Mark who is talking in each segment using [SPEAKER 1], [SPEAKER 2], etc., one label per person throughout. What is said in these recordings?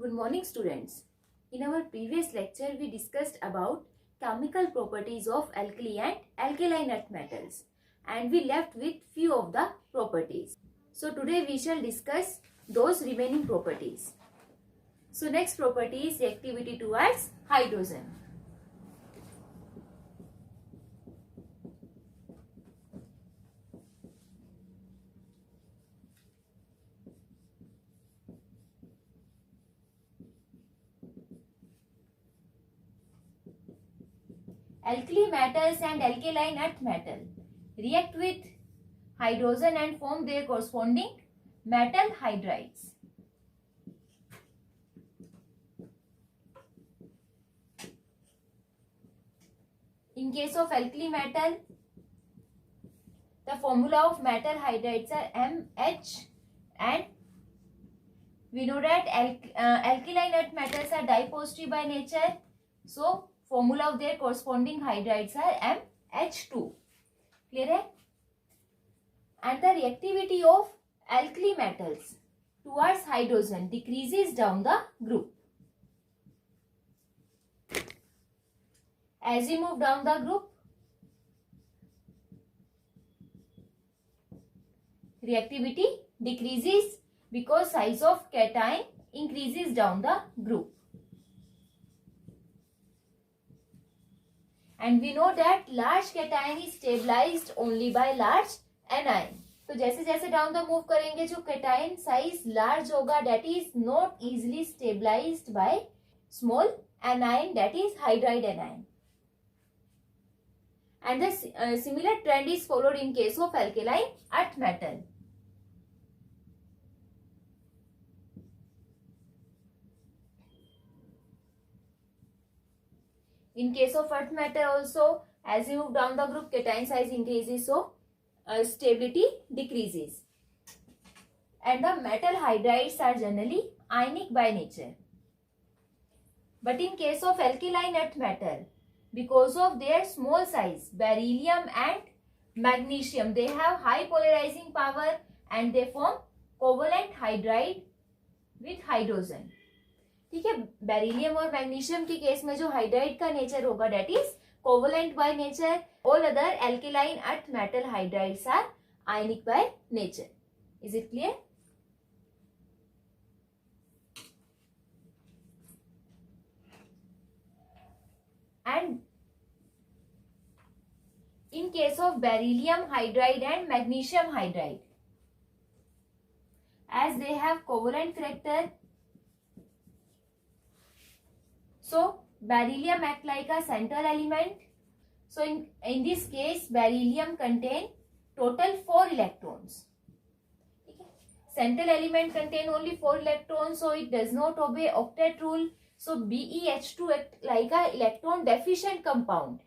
[SPEAKER 1] Good morning, students. In our previous lecture, we discussed about chemical properties of alkali and alkaline earth metals, and we left with few of the properties. So today we shall discuss those remaining properties. So next property is reactivity towards hydrogen. Alkali metals and alkaline earth metal react with hydrogen and form their corresponding metal hydrides. In case of alkali metal, the formula of metal hydrides are MH, and we know that alkaline earth metals are dipositive by nature, so formula of their corresponding hydrides are MH2. Clear है? And the reactivity of alkali metals towards hydrogen decreases down the group. As we move down the group, reactivity decreases because size of cation increases down the group. And we know that large cation is stabilized only by large anion. तो जैसे जैसे down the move करेंगे जो cation size large होगा, that is not easily stabilized by small anion, that is hydride anion. And the similar trend is followed in case of alkaline earth metal. In case of earth metal also, as you move down the group, cation size increases, so stability decreases. And the metal hydrides are generally ionic by nature. But in case of alkaline earth metal, because of their small size, beryllium and magnesium, they have high polarizing power and they form covalent hydride with hydrogen. ठीक है, beryllium और magnesium के case में जो hydride का nature होगा that is covalent by nature. All other alkaline earth metal hydrides are ionic by nature. Is it clear? And in case of beryllium hydride and magnesium hydride, as they have covalent character, so beryllium act like a central element. So in this case, beryllium contain total 4 electrons. Central element contain only 4 electrons, so it does not obey octet rule. So BeH2 act like a electron deficient compound,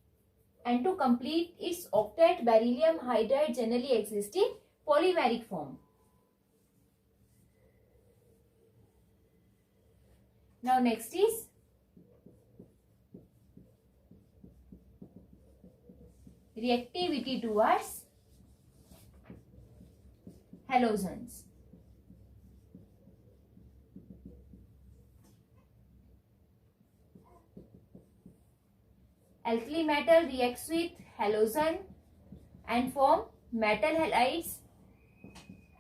[SPEAKER 1] and to complete its octet, beryllium hydride generally exists in polymeric form. Now next is reactivity towards halogens. Alkali metal reacts with halogen and form metal halides,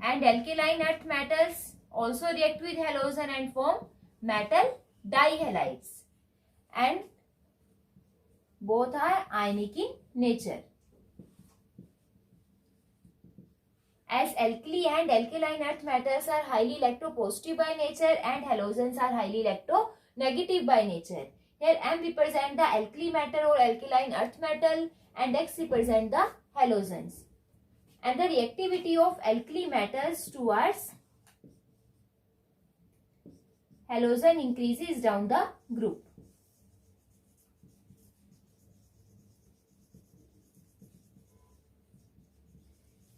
[SPEAKER 1] and alkaline earth metals also react with halogen and form metal dihalides, and both are ionic in nature. As alkali and alkaline earth metals are highly electropositive by nature and halogens are highly electronegative by nature. Here M represent the alkali metal or alkaline earth metal and X represent the halogens. And the reactivity of alkali metals towards halogen increases down the group.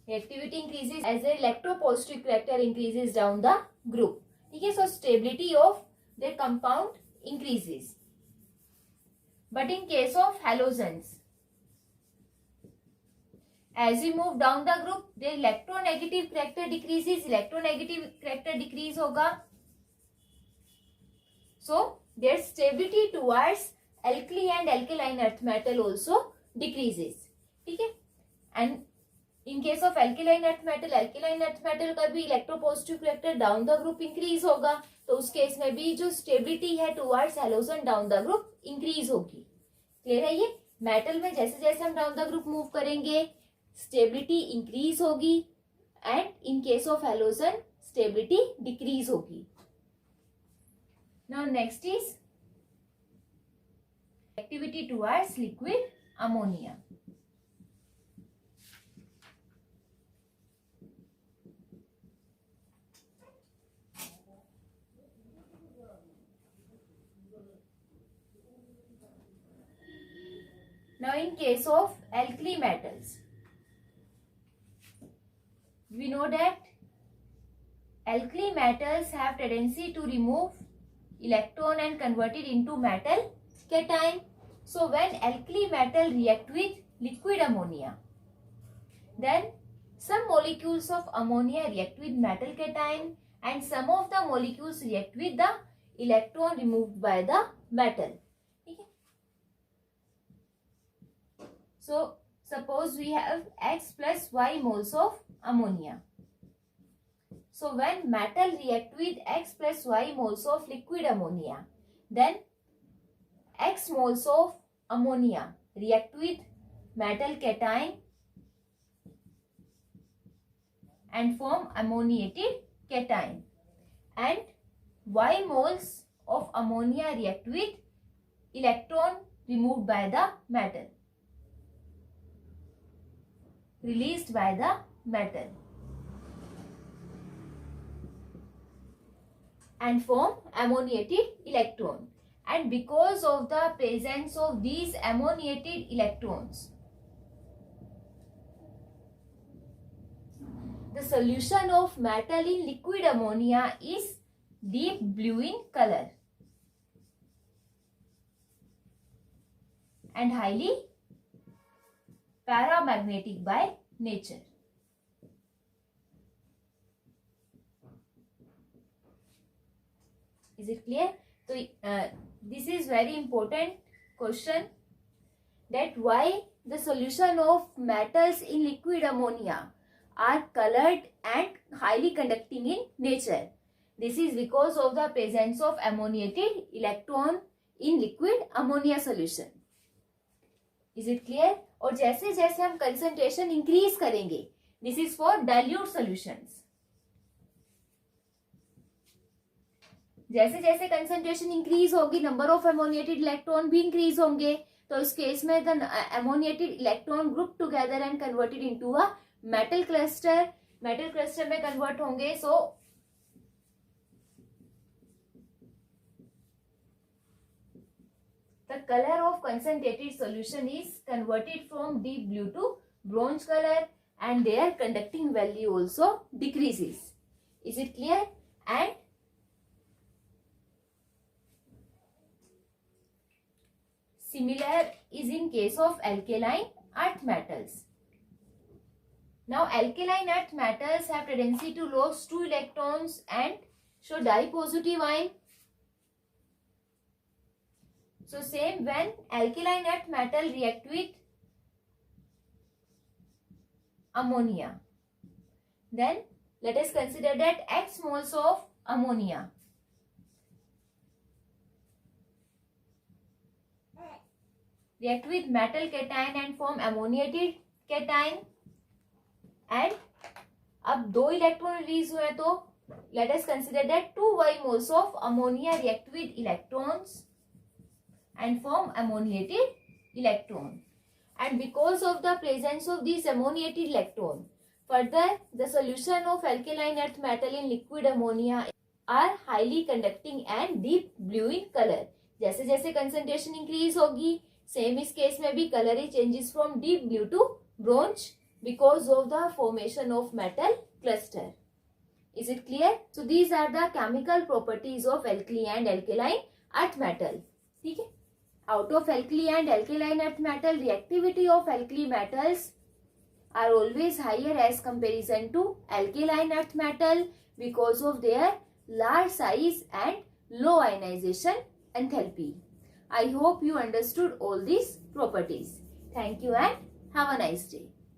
[SPEAKER 1] Reactivity increases as the electropositive character increases down the group. Okay, so stability of their compound increases. But in case of halogens, as we move down the group, their electronegative character decreases. Electronegative character decrease होगा so their stability towards alkali and alkaline earth metal also decreases. ठीक है. And in case of alkaline earth metal का भी electropositive character down the group increase होगा, तो उस case में भी जो स्टेबिलिटी है towards halogen down the group increase होगी. क्लियर है ये. मेटल में जैसे जैसे हम डाउन द ग्रुप मूव करेंगे स्टेबिलिटी इंक्रीज होगी, and in case of halogen stability decrease होगी. Now next is activity towards liquid ammonia. Now in case of alkali metals, we know that alkali metals have tendency to remove electron and convert it into metal cation. So when alkali metal react with liquid ammonia, then some molecules of ammonia react with metal cation and some of the molecules react with the electron removed by the metal. So suppose we have X plus Y moles of ammonia. So when metal react with X plus Y moles of liquid ammonia, then X moles of ammonia react with metal cation and form ammoniated cation, and Y moles of ammonia react with electron removed by the metal, released by the metal, and form ammoniated electron. And because of the presence of these ammoniated electrons, the solution of metal in liquid ammonia is deep blue in color and highly paramagnetic by nature. Is it clear? So this is very important question, that why the solution of metals in liquid ammonia are colored and highly conducting in nature. This is because of the presence of ammoniated electron in liquid ammonia solution. Is it clear? और जैसे जैसे हम concentration increase करेंगे, this is for dilute solutions, जैसे जैसे concentration increase होगी number of ammoniated electron भी increase होंगे, तो इस केस में the ammoniated electron group together and converted into a metal cluster में कन्वर्ट होंगे. सो the color of concentrated solution is converted from deep blue to bronze color, and their conducting value also decreases. Is it clear? And similar is in case of alkaline earth metals. Now alkaline earth metals have tendency to lose 2 electrons and show di-positive ion. So same when alkaline earth metal react with ammonia, then let us consider that X moles of ammonia react with metal cation and form ammoniated cation, and अब 2 electron release हुए, तो let us consider that 2 Y moles of ammonia react with electrons and form ammoniated electron, and because of the presence of these ammoniated electron, further the solution of alkaline earth metal in liquid ammonia are highly conducting and deep blue in color. जैसे जैसे concentration increase होगी, same इस case में भी color changes from deep blue to bronze because of the formation of metal cluster. Is it clear? So these are the chemical properties of alkali and alkaline earth metal. ठीक है. Out of alkali and alkaline earth metal, reactivity of alkali metals are always higher as comparison to alkaline earth metal because of their large size and low ionization enthalpy. I hope you understood all these properties. Thank you and have a nice day.